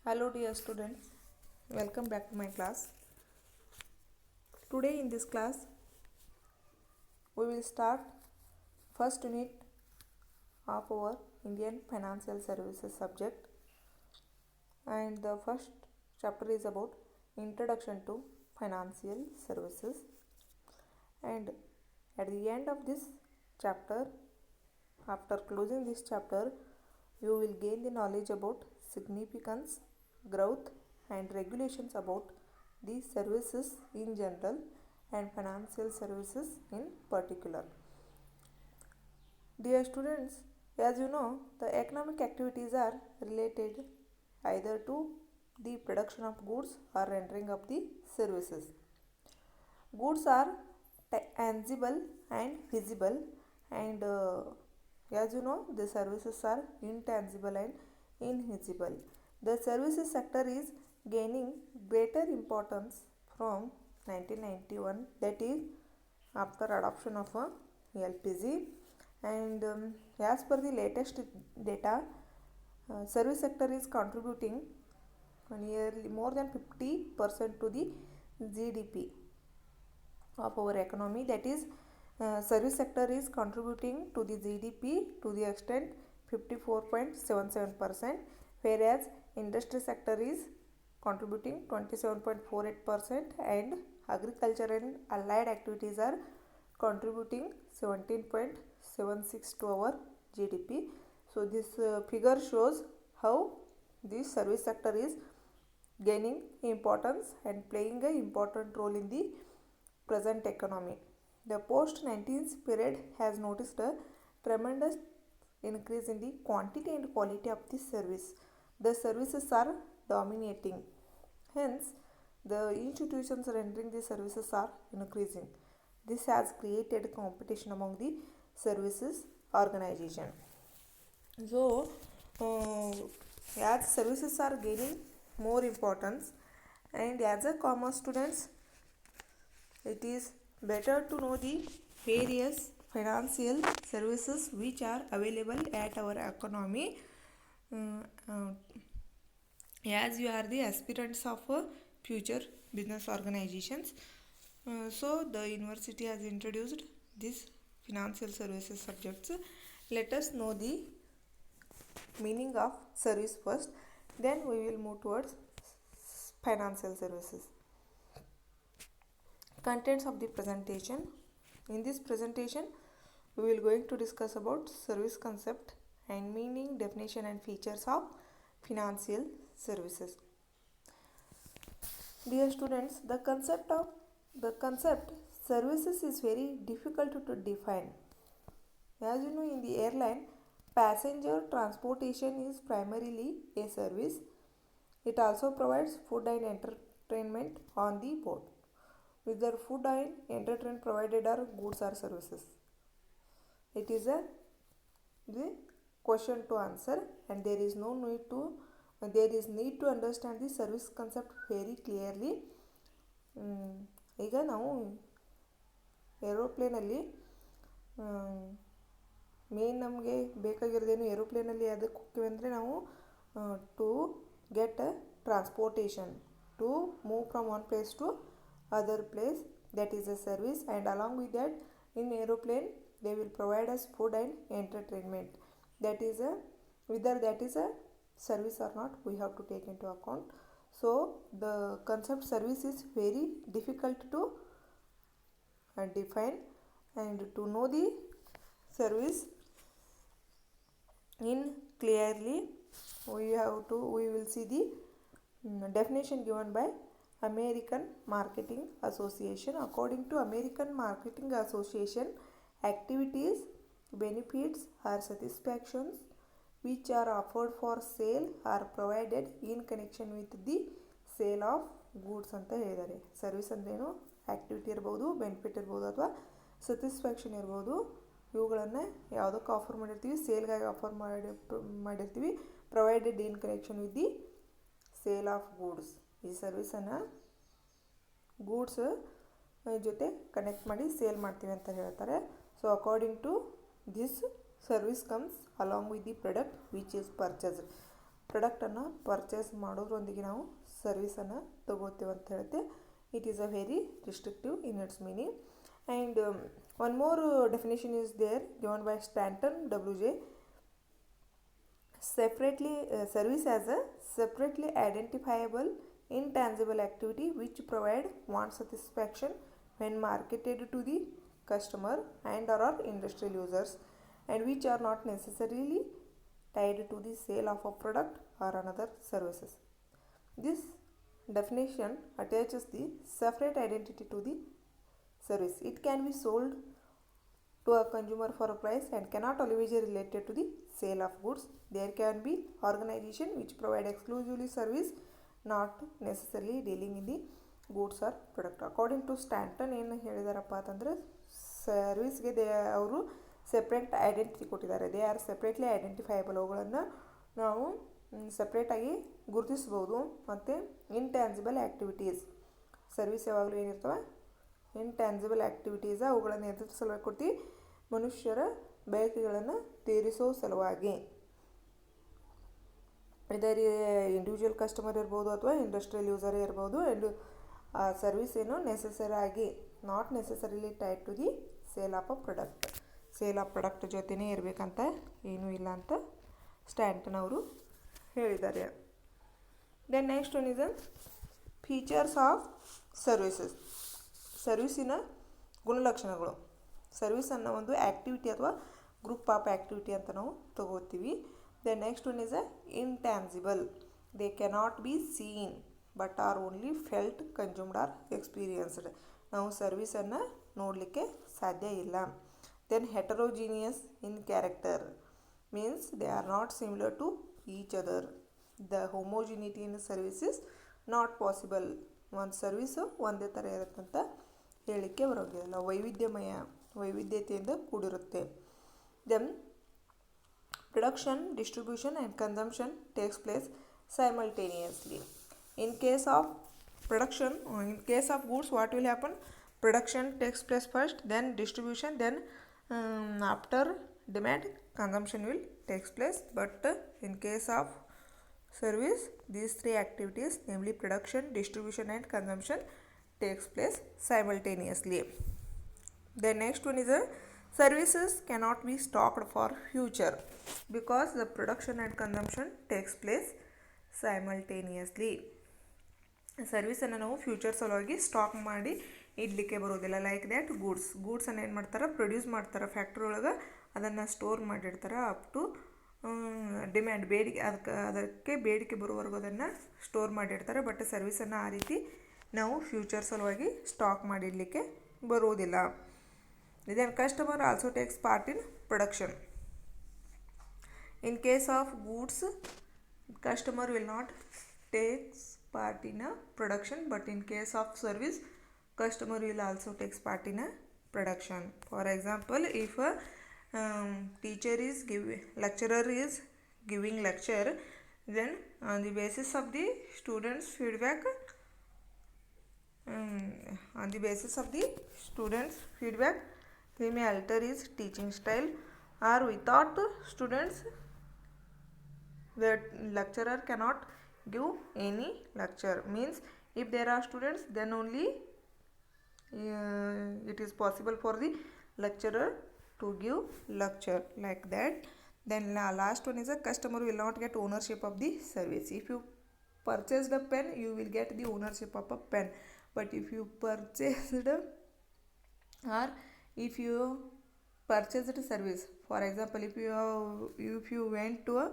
Hello dear students, welcome back to my class. Today in this class we will start first unit of our Indian Financial Services subject, and the first chapter is about Introduction to Financial Services. And at the end of this chapter, after closing this chapter, you will gain the knowledge about significance, growth and regulations about the services in general and financial services in particular. Dear students, as you know, the economic activities are related either to the production of goods or rendering of the services. Goods are tangible and visible, and as you know, the services are intangible and invisible. The services sector is gaining greater importance from 1991, that is after adoption of a LPG, and as per the latest data, service sector is contributing nearly more than 50% to the GDP of our economy. That is, service sector is contributing to the GDP to the extent 54.77%, whereas industry sector is contributing 27.48%, and agriculture and allied activities are contributing 17.76 to our GDP. So this figure shows how this service sector is gaining importance and playing an important role in the present economy. The post-19th period has noticed a tremendous increase in the quantity and quality of the service. The services are dominating. Hence, the institutions rendering the services are increasing. This has created competition among the services organization. So, as services are gaining more importance, and as a commerce students, it is better to know the various financial services which are available at our economy, as you are the aspirants of future business organizations. So the university has introduced this financial services subjects. Let us know the meaning of service first, then we will move towards financial services. Contents of the presentation. In this presentation we will going to discuss about service concept and meaning, definition and features of financial services. Dear students, the concept services is very difficult to define. As you know, in the airline, passenger transportation is primarily a service. It also provides food and entertainment on the board. Whether food and entertainment provided are goods or services, it is the question to answer, and there is need to understand the service concept very clearly. ಈಗ ನಾವು ಏರೋಪ್ಲೇನಲ್ಲಿ main ನಮಗೆ ಬೇಕಾಗಿರೋದೇನು ಏರೋಪ್ಲೇನಲ್ಲಿ ಅದಕ್ಕೆ ಹೋಗ್ತೀವಿ ಅಂದರೆ ನಾವು to get transportation, to move from one place to other place, that is a service, and along with that in aeroplane they will provide us food and entertainment. That is a, whether that is a service or not, we have to take into account. So the concept service is very difficult to define, and to know the service in clearly we will see the definition given by American Marketing Association. According to American Marketing Association, activities, benefits or satisfactions which are offered for sale are provided in connection with the sale of goods ಅಂತ ಹೇಳಿದ್ದಾರೆ. Service ಅಂದ್ರೇನು, activity ಇರ್ಬೋದು, benefit ಇರ್ಬೋದು ಅಥವಾ satisfaction ಇರ್ಬೋದು, ಇವುಗಳನ್ನು ಯಾವುದಕ್ಕೆ offer ಮಾಡಿರ್ತೀವಿ, ಸೇಲ್ಗಾಗಿ ಆಫರ್ ಮಾಡಿರ್ತೀವಿ, provided in connection with the sale of goods. ಈ ಸರ್ವಿಸನ್ನು ಗೂಡ್ಸ್ ಜೊತೆ ಕನೆಕ್ಟ್ ಮಾಡಿ ಸೇಲ್ ಮಾಡ್ತೀವಿ ಅಂತ ಹೇಳ್ತಾರೆ. So according to this service comes along with the product which is purchased. ಪ್ರಾಡಕ್ಟನ್ನು ಪರ್ಚೇಸ್ ಮಾಡೋದ್ರೊಂದಿಗೆ ನಾವು ಸರ್ವಿಸನ್ನು ತಗೋತೀವಿ ಅಂತ ಹೇಳುತ್ತೆ. It is a very restrictive in its meaning. And one more definition is there given by Stanton WJ. Service as a separately identifiable intangible activity which provide want satisfaction when marketed to the customer and or industrial users, and which are not necessarily tied to the sale of a product or another services. This definition attaches the separate identity to the service. It can be sold to a consumer for a price and cannot always be related to the sale of goods. There can be organization which provide exclusively service, not necessarily dealing in the goods or product. According to Stanton ಏನು ಹೇಳಿದಾರಪ್ಪ ಅಂತಂದರೆ ಸರ್ವಿಸ್ಗೆ ಅವರು separate identity ಕೊಟ್ಟಿದ್ದಾರೆ. They are separately identifiable. ಅವುಗಳನ್ನು ನಾವು ಸಪ್ರೇಟಾಗಿ ಗುರುತಿಸ್ಬೋದು. ಮತ್ತು ಇಂಟ್ಯಾನ್ಸಿಬಲ್ ಆ್ಯಕ್ಟಿವಿಟೀಸ್, ಸರ್ವಿಸ್ ಯಾವಾಗಲೂ ಏನಿರ್ತವೆ ಇಂಟ್ಯಾನ್ಸಿಬಲ್ ಆ್ಯಕ್ಟಿವಿಟೀಸ್, ಅವುಗಳನ್ನು ಎದುರ ಸಲುವಾಗಿ ಕೊಡ್ತೀವಿ, ಮನುಷ್ಯರ ಬಯಕೆಗಳನ್ನು ತೀರಿಸೋ ಸಲುವಾಗಿ. ಇದರ ಇಂಡಿವಿಜುವಲ್ ಕಸ್ಟಮರ್ ಇರ್ಬೋದು ಅಥವಾ ಇಂಡಸ್ಟ್ರಿಯಲ್ ಯೂಸರೇ ಇರ್ಬೋದು. ಆ್ಯಂಡ್ ಆ ಸರ್ವಿಸ್ ಏನು ನೆಸೆಸರಾಗಿ not necessarily tied to the sale of a product. Sale of product ಜೊತೆನೇ ಇರಬೇಕಂತ ಏನೂ ಇಲ್ಲ ಅಂತ ಸ್ಟ್ಯಾಂಟನ್ ಅವರು ಹೇಳಿದ್ದಾರೆ. Then next one is features of services. ಸರ್ವಿಸಿನ ಗುಣಲಕ್ಷಣಗಳು. ಸರ್ವಿಸನ್ನು ಒಂದು ಆ್ಯಕ್ಟಿವಿಟಿ ಅಥವಾ ಗ್ರೂಪ್ ಆಫ್ ಆ್ಯಕ್ಟಿವಿಟಿ ಅಂತ ನಾವು ತಗೋತೀವಿ. The next one is intangible. They cannot be seen but are only felt, consumed or experienced. ನಾವು ಸರ್ವಿಸನ್ನು ನೋಡಲಿಕ್ಕೆ ಸಾಧ್ಯ ಇಲ್ಲ. Then heterogeneous in character means they are not similar to each other. The homogeneity in service is not possible. ಒಂದು service ಒಂದೇ ಥರ ಇರುತ್ತಂತ ಹೇಳಲಿಕ್ಕೆ ಬರೋದಿಲ್ಲ. ವೈವಿಧ್ಯತೆಯಿಂದ ಕೂಡಿರುತ್ತೆ. Then production, distribution and consumption takes place simultaneously. In case of production, in case of goods, what will happen? Production takes place first, then distribution, then after demand consumption will takes place. But in case of service, these three activities, namely production, distribution and consumption, takes place simultaneously. The next one is services cannot be stocked for future because the production and consumption takes place simultaneously. ಸರ್ವಿಸನ್ನು ನಾವು future ಸಲುವಾಗಿ stock ಮಾಡಿ ಇಡಲಿಕ್ಕೆ ಬರೋದಿಲ್ಲ. Like that ಗೂಡ್ಸನ್ನು ಏನು ಮಾಡ್ತಾರೆ, produce ಮಾಡ್ತಾರೆ factory ಒಳಗೆ, ಅದನ್ನು ಸ್ಟೋರ್ ಮಾಡಿರ್ತಾರೆ ಅಪ್ ಟು ಡಿಮ್ಯಾಂಡ್, ಬೇಡಿಕೆ, ಅದಕ್ಕೆ ಬೇಡಿಕೆ ಬರುವವರೆಗೂ ಅದನ್ನು ಸ್ಟೋರ್ ಮಾಡಿರ್ತಾರೆ. ಬಟ್ ಸರ್ವಿಸನ್ನು ಆ ರೀತಿ ನಾವು ಫ್ಯೂಚರ್ ಸಲುವಾಗಿ ಸ್ಟಾಕ್ ಮಾಡಿಡಲಿಕ್ಕೆ ಬರೋದಿಲ್ಲ. Then customer also takes part in production. In case of goods, customer will not takes part in a production, but in case of service, customer will also takes part in a production. For example, if a lecturer is giving lecture, then on the basis of the students feedback, he may alter his teaching style, or without students the lecturer cannot give any lecture. Means if there are students, then only it is possible for the lecturer to give lecture, like that. Then last one is a customer will not get ownership of the service. If you purchase the pen, you will get the ownership of a pen. But if you purchased service, for example, if you went to a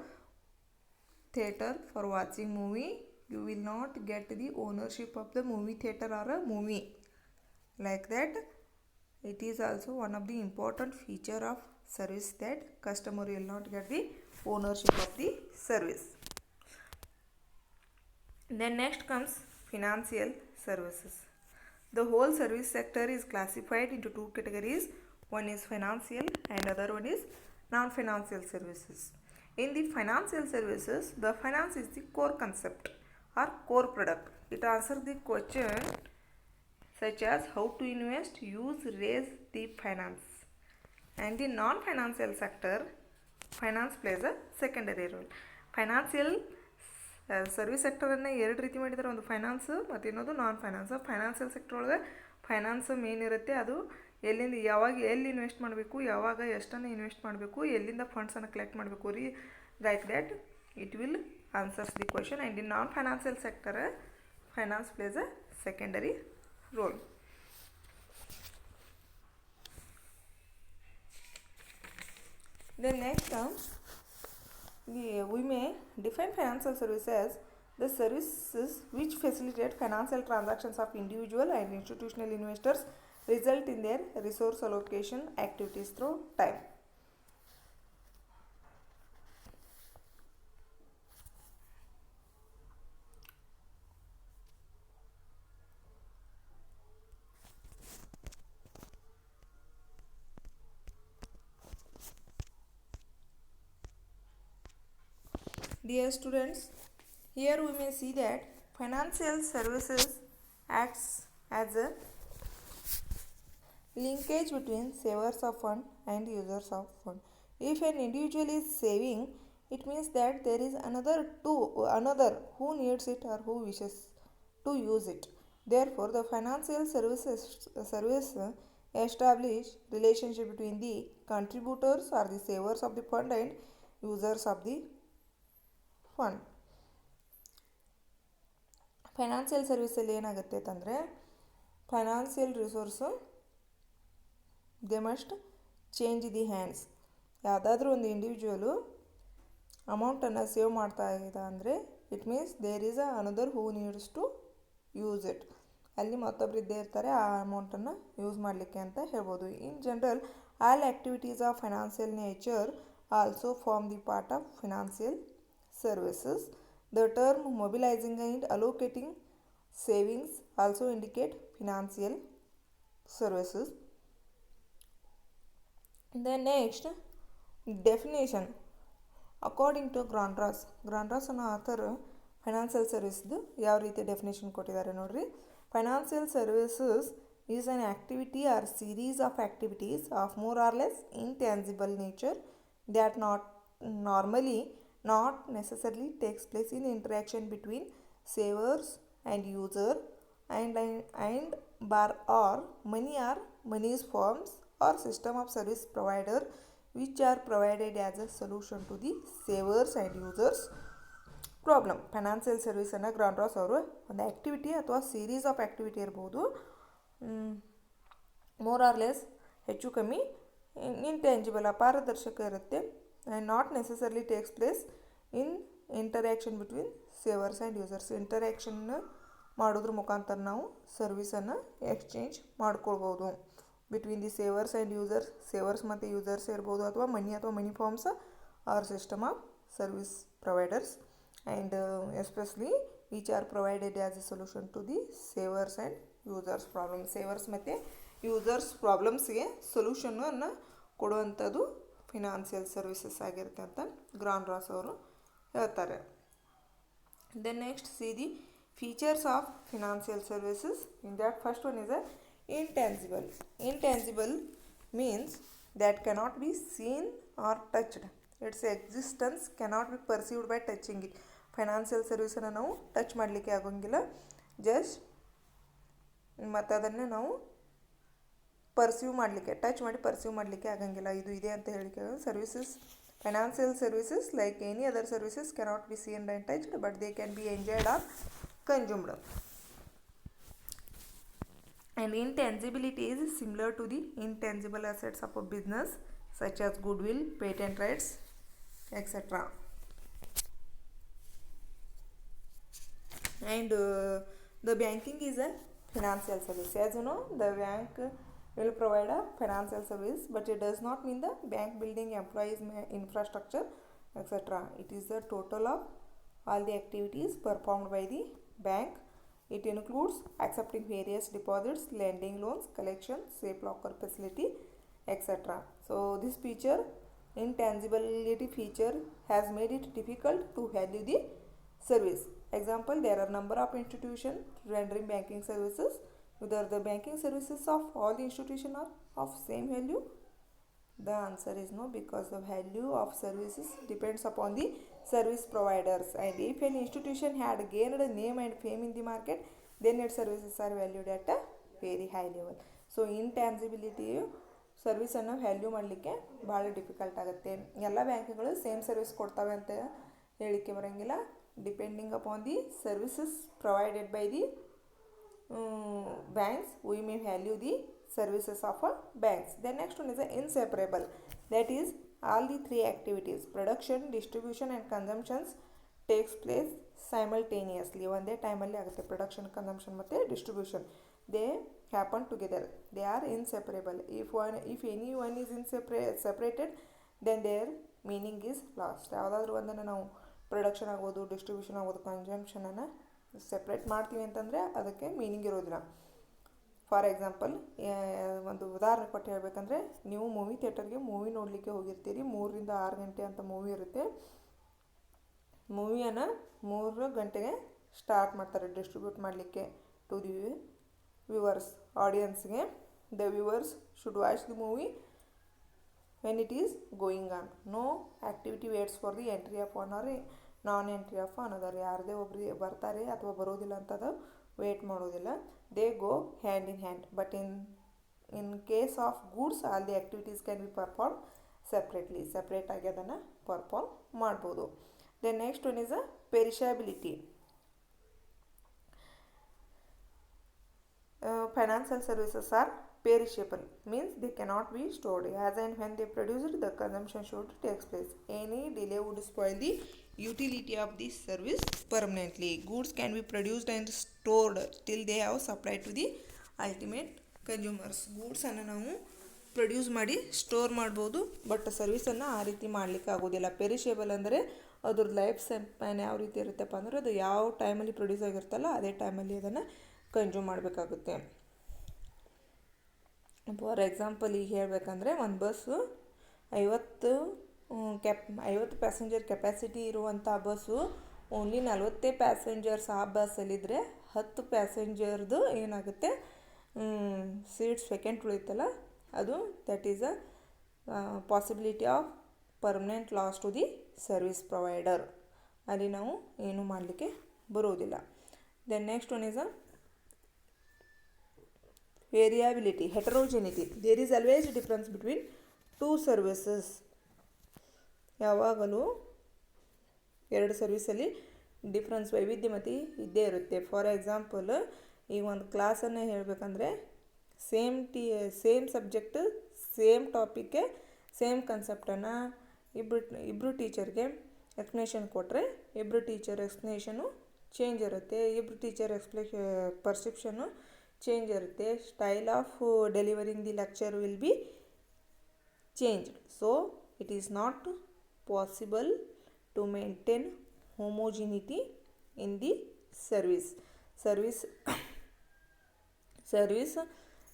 theater for watching movie, you will not get the ownership of the movie theater or a movie. Like that, it is also one of the important feature of service that customer will not get the ownership of the service. Then next comes financial services. The whole service sector is classified into two categories. One is financial and other one is non-financial services. In the financial services, the finance is the core concept or core product. It answers the question such as how to invest, use, raise the finance. And the non-financial sector, finance plays a secondary role. Financial service ಸೆಕ್ಟರನ್ನು ಎರಡು ರೀತಿ ಮಾಡಿದ್ದಾರೆ, ಒಂದು finance ಮತ್ತು ಇನ್ನೊಂದು non finance. Financial sector ಒಳಗೆ finance main ಇರುತ್ತೆ. ಅದು ಎಲ್ಲಿಂದ ಯಾವಾಗ ಎಲ್ಲಿ ಇನ್ವೆಸ್ಟ್ ಮಾಡಬೇಕು, ಯಾವಾಗ ಎಷ್ಟನ್ನು ಇನ್ವೆಸ್ಟ್ ಮಾಡಬೇಕು, ಎಲ್ಲಿಂದ ಫಂಡ್ಸನ್ನು ಕಲೆಕ್ಟ್ ಮಾಡಬೇಕು ರೀ, like that it will answers the question. And in non financial sector finance plays a secondary role. Then next we may define financial services the services which facilitate financial transactions of individual and institutional investors, result in their resource allocation activities through time. Dear students, here we may see that financial services acts as a linkage between savers of fund and users of fund. If an individual is saving, it means that there is another who needs it or who wishes to use it. Therefore, the financial service establish relationship between the contributors or the savers of the fund and users of the fund. Financial ಸರ್ವಿಸಲ್ಲಿ ಏನಾಗುತ್ತೆ ಅಂತಂದರೆ, financial resource they must change the hands. ಯಾವುದಾದ್ರೂ ಒಂದು individual ಅಮೌಂಟನ್ನು save ಮಾಡ್ತಾ ಇದ್ದ ಅಂದರೆ it means there is another who needs to use it. ಅಲ್ಲಿ ಮತ್ತೊಬ್ರು ಇದ್ದೇ ಇರ್ತಾರೆ ಆ ಅಮೌಂಟನ್ನು ಯೂಸ್ ಮಾಡಲಿಕ್ಕೆ ಅಂತ ಹೇಳ್ಬೋದು. In general all activities of financial nature also form the part of financial services. The term mobilizing and allocating savings also indicate financial services. The next definition, according to Grandras ಅನ್ನೋ author financial ಸರ್ವಿಸ್ದು ಯಾವ ರೀತಿ definition ಕೊಟ್ಟಿದ್ದಾರೆ ನೋಡ್ರಿ. Financial services is an activity or series of activities of more or less intangible nature that normally not necessarily takes place in interaction between savers and user and or money's forms or system of service provider which are provided as a solution to the savers and users problem. Financial ಸರ್ವಿಸನ್ನು ಗ್ರಾಂಡ್ರಾಸ್ ಅವರು ಒಂದು activity ಅಥವಾ series of activity ಇರ್ಬೋದು, more or less ಹೆಚ್ಚು ಕಮ್ಮಿ intangible ಅಪಾರದರ್ಶಕ ಇರುತ್ತೆ, and not necessarily takes place in interaction between savers and users. Interaction ಮಾಡೋದ್ರ ಮುಖಾಂತರ ನಾವು ಸರ್ವಿಸನ್ನು ಎಕ್ಸ್ಚೇಂಜ್ ಮಾಡ್ಕೊಳ್ಬೋದು between the savers and users. Savers ಮತ್ತು ಯೂಸರ್ಸ್ ಇರ್ಬೋದು, ಅಥವಾ money forms or system of service providers, and especially which are provided as a solution to the savers and users problem. Savers ಮತ್ತು users ಪ್ರಾಬ್ಲಮ್ಸ್ಗೆ ಸೊಲ್ಯೂಷನನ್ನು ಕೊಡುವಂಥದ್ದು financial services ಆಗಿರುತ್ತೆ ಅಂತ Grandras ಅವರು ಹೇಳ್ತಾರೆ. Then next see the features of financial services. In that first one is intangible. Intangible means that cannot be seen or touched. Its existence cannot be perceived by touching it. Financial ಸರ್ವಿಸನ್ನು ನಾವು touch ಮಾಡಲಿಕ್ಕೆ ಆಗೋಂಗಿಲ್ಲ, just ಮತ್ತು ಅದನ್ನು ನಾವು touch ಮಾಡಿ perceive ಮಾಡಲಿಕ್ಕೆ ಆಗಂಗಿಲ್ಲ. ಇದು ಇದೆ ಅಂತ ಹೇಳಿಕೆ services, financial services like any other services cannot be seen and touched, but they can be enjoyed or consumed. And intangibility is similar to the intangible assets of a business such as goodwill, patent rights, etc. And the banking is a financial service. As you know, the bank will provide a financial service, but it does not mean the bank building, employees, infrastructure, etc. It is the total of all the activities performed by the bank. It includes accepting various deposits, lending loans, collection, safe locker facility, etc. So this feature, intangibility feature, has made it difficult to value the service. Example, there are number of institutions rendering banking services. Whether the banking services of all the institutions are of same value? The answer is no, because the value of services depends upon the service providers. And if an institution had gained a name and fame in the market, then its services are valued at a very high level. So ಇಂಟ್ಯಾನ್ಸಿಬಿಲಿಟಿಯು ಸರ್ವಿಸನ್ನು value ಮಾಡಲಿಕ್ಕೆ ಭಾಳ difficult ಆಗುತ್ತೆ. ಎಲ್ಲ ಬ್ಯಾಂಕ್ಗಳು same service ಕೊಡ್ತವೆ ಅಂತ ಹೇಳಿಕೆ ಬರೋಂಗಿಲ್ಲ. Depending upon the services provided by the banks, we may value the services of a banks. Then next one is the inseparable. That is, all the three activities, production, distribution and consumptions takes place simultaneously. ಒಂದೇ ಟೈಮಲ್ಲಿ ಆಗುತ್ತೆ. Production, consumption ಮತ್ತು distribution, they happen together. They are inseparable. if any one is separated, then their meaning is lost. ಯಾವುದಾದ್ರೂ ಒಂದನ್ನು ನಾವು production ಆಗ್ಬೋದು, distribution ಆಗ್ಬೋದು, ಕನ್ಸಂಪ್ಷನನ್ನು separate ಮಾಡ್ತೀವಿ ಅಂತಂದರೆ ಅದಕ್ಕೆ ಮೀನಿಂಗ್ ಇರೋದಿಲ್ಲ. ಫಾರ್ ಎಕ್ಸಾಂಪಲ್, ಒಂದು ಉದಾಹರಣೆ ಕೊಟ್ಟು ಹೇಳಬೇಕಂದ್ರೆ, ನೀವು ಮೂವಿ ಥಿಯೇಟರ್ಗೆ ಮೂವಿ ನೋಡಲಿಕ್ಕೆ ಹೋಗಿರ್ತೀರಿ. 3 ರಿಂದ 6 ಗಂಟೆ ಅಂತ ಮೂವಿ ಇರುತ್ತೆ. ಮೂವಿಯನ್ನು 3 ಗಂಟೆಗೆ ಸ್ಟಾರ್ಟ್ ಮಾಡ್ತಾರೆ ಡಿಸ್ಟ್ರಿಬ್ಯೂಟ್ ಮಾಡಲಿಕ್ಕೆ ಟು ದಿ ವ್ಯೂವರ್ಸ್, ಆಡಿಯನ್ಸ್ಗೆ. The viewers should watch the movie when it is going on. No activity waits for the entry of one or non entry of another. ಯಾರದೇ ಒಬ್ಬರು ಬರ್ತಾರೆ ಅಥವಾ ಬರೋದಿಲ್ಲ ಅಂತದು ವೇಟ್ ಮಾಡೋದಿಲ್ಲ. They go hand in hand. But in case of goods, all the activities can be perform separately. ಸೆಪ್ರೇಟಾಗಿ ಅದನ್ನು perform ಮಾಡ್ಬೋದು. Then next one is a perishability. Financial services R perishable, means they cannot be stored. As and when they produced, the consumption should take place. Any delay would spoil the utility of this service permanently. Goods can be produced and stored till they have supplied to the ultimate consumers. Goods ಅನ್ನು ನಾವು produce ಮಾಡಿ store ಮಾಡ್ಬೋದು, but ಸರ್ವಿಸನ್ನು ಆ ರೀತಿ ಮಾಡಲಿಕ್ಕೆ ಆಗೋದಿಲ್ಲ. Perishable ಅಂದರೆ ಅದ್ರ ಲೈಫ್ ಸ್ಪ್ಯಾನ್ ಯಾವ ರೀತಿ ಇರುತ್ತಪ್ಪ ಅಂದರೆ, ಅದು ಯಾವ ಟೈಮಲ್ಲಿ ಪ್ರೊಡ್ಯೂಸ್ ಆಗಿರುತ್ತಲ್ಲ ಅದೇ ಟೈಮಲ್ಲಿ ಅದನ್ನು ಕನ್ಸ್ಯೂಮ್ ಮಾಡಬೇಕಾಗುತ್ತೆ. ಫಾರ್ ಎಕ್ಸಾಂಪಲ್ ಈಗ ಹೇಳಬೇಕಂದ್ರೆ, ಒಂದು ಬಸ್ಸು 50 ಪ್ಯಾಸೆಂಜರ್ ಕೆಪಾಸಿಟಿ ಇರುವಂಥ ಬಸ್ಸು ಓನ್ಲಿ 40 ಪ್ಯಾಸೆಂಜರ್ಸ್ ಆ ಬಸ್ಸಲ್ಲಿದ್ದರೆ 10 ಪ್ಯಾಸೆಂಜರ್ದು ಏನಾಗುತ್ತೆ, ಸೀಟ್ಸ್ ವೇಕೆಂಟ್ ಉಳಿಯುತ್ತಲ್ಲ, ಅದು that is a possibility of permanent loss to the service provider. ಅಲ್ಲಿ ನಾವು ಏನು ಮಾಡಲಿಕ್ಕೆ ಬರೋದಿಲ್ಲ. Then next one is a variability, heterogeneity. There is always difference between two services. ಯಾವಾಗಲೂ ಎರಡು ಸರ್ವಿಸಲ್ಲಿ ಡಿಫ್ರೆನ್ಸ್, ವೈವಿಧ್ಯಮತಿ ಇದ್ದೇ ಇರುತ್ತೆ. ಫಾರ್ ಎಕ್ಸಾಂಪಲ್, ಈಗ ಒಂದು ಕ್ಲಾಸನ್ನು ಹೇಳಬೇಕಂದ್ರೆ ಸೇಮ್ ಸಬ್ಜೆಕ್ಟ್, ಸೇಮ್ ಟಾಪಿಕ್ಗೆ ಸೇಮ್ ಕನ್ಸೆಪ್ಟನ್ನು ಇಬ್ಬರು ಟೀಚರ್ಗೆ ಎಕ್ಸ್ಪ್ಲನೇಷನ್ ಕೊಟ್ಟರೆ, ಇಬ್ಬರು ಟೀಚರ್ ಎಕ್ಸ್ಪ್ಲನೇಷನು ಚೇಂಜ್ ಇರುತ್ತೆ. ಇಬ್ಬರು ಟೀಚರ್ ಪರ್ಸೆಪ್ಷನ್ನು ಚೇಂಜ್ ಇರುತ್ತೆ. Style of delivering the lecture will be changed. So it is not possible to maintain homogeneity in the service. Service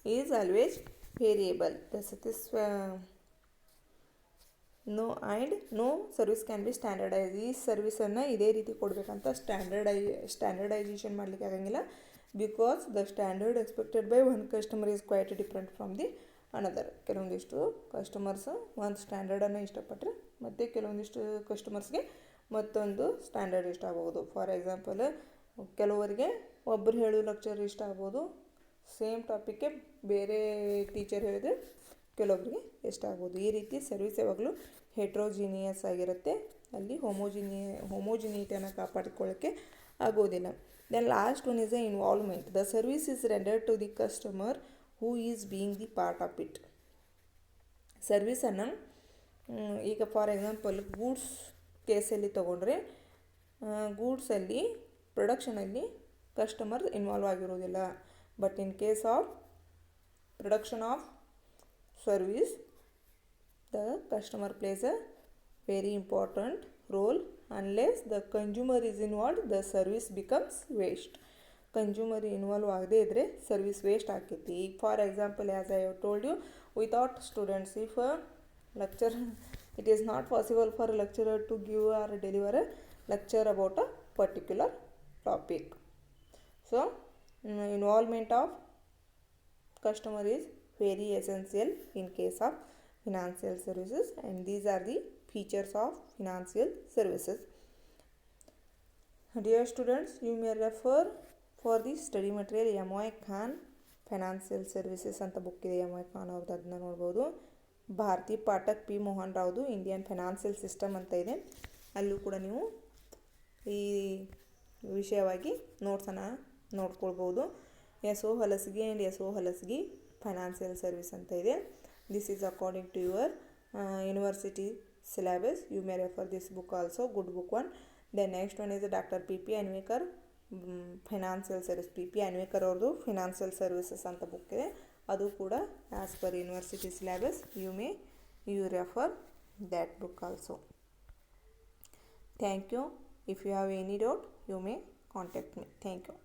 is always variable. No service can be standardized. ಈ ಸರ್ವಿಸನ್ನು ಇದೇ ರೀತಿ ಕೊಡಬೇಕಂತ standardisation ಮಾಡಲಿಕ್ಕೆ ಆಗಂಗಿಲ್ಲ. Because the standard expected by one customer is quite different from the another. ಕೆಲವೊಂದಿಷ್ಟು customers ಒಂದು ಸ್ಟ್ಯಾಂಡರ್ಡನ್ನು ಇಷ್ಟಪಟ್ಟರೆ ಮತ್ತು ಕೆಲವೊಂದಿಷ್ಟು ಕಸ್ಟಮರ್ಸ್ಗೆ ಮತ್ತೊಂದು ಸ್ಟ್ಯಾಂಡರ್ಡ್ ಇಷ್ಟ ಆಗ್ಬೋದು. ಫಾರ್ ಎಕ್ಸಾಂಪಲ್, ಕೆಲವರಿಗೆ ಒಬ್ಬರು ಹೇಳೋ ಲೆಕ್ಚರ್ ಇಷ್ಟ ಆಗ್ಬೋದು, ಸೇಮ್ ಟಾಪಿಕ್ಗೆ ಬೇರೆ ಟೀಚರ್ ಹೇಳಿದ್ರೆ ಕೆಲವೊಬ್ಬರಿಗೆ ಇಷ್ಟ ಆಗ್ಬೋದು. ಈ ರೀತಿ ಸರ್ವಿಸ್ ಯಾವಾಗಲೂ ಹೆಟ್ರೋಜಿನಿಯಸ್ ಆಗಿರುತ್ತೆ. ಅಲ್ಲಿ ಹೋಮೋಜಿನಿಟಿಯನ್ನು ಕಾಪಾಡಿಕೊಳ್ಳೋಕ್ಕೆ ಆಗೋದಿಲ್ಲ. Then last one is the involvement. The service is rendered to the customer who is being the part of it. ಸರ್ವಿಸನ್ನು ಈಗ ಫಾರ್ ಎಕ್ಸಾಂಪಲ್ ಗೂಡ್ಸ್ ಕೇಸಲ್ಲಿ ತೊಗೊಂಡ್ರೆ, ಗೂಡ್ಸಲ್ಲಿ ಪ್ರೊಡಕ್ಷನಲ್ಲಿ ಕಸ್ಟಮರ್ ಇನ್ವಾಲ್ವ್ ಆಗಿರೋದಿಲ್ಲ. But in case of production of service, the customer plays a very important role. Unless the consumer is involved, the service becomes waste. Consumer involve ಆಗದೇ ಇದ್ದರೆ service waste ಆಗ್ತೈತಿ. ಈಗ for example, as I have told you, without students, if lecture, it is not possible for a lecturer to give or deliver a lecture about a particular topic. So involvement of customer is very essential in case of financial services, and these are the features of financial services. Dear students, you may refer for the study material MY Khan financial services ಅಂತ book ಇದೆ MY Khan ಅವ್ರದ್ದು, ಅದನ್ನ ನೋಡ್ಬೋದು. Bharati Pathak P Mohan ರಾವ್ದು Indian financial system ಅಂತ ಇದೆ, ಅಲ್ಲೂ ಕೂಡ ನೀವು ಈ ವಿಷಯವಾಗಿ ನೋಟ್ಸನ್ನು ನೋಡ್ಕೊಳ್ಬೋದು. S O Halasagi and S O Halasagi financial service ಅಂತ ಇದೆ. This is according to your university syllabus. You may refer this book also, good book one. Then next one is Dr. P.P. Anvekar financial service. P.P. Anvekar ಅವ್ರದ್ದು financial services ಅಂತ book ಇದೆ, ಅದು ಕೂಡ as per university syllabus you refer that book also. Thank you. If you have any doubt you may contact me. Thank you.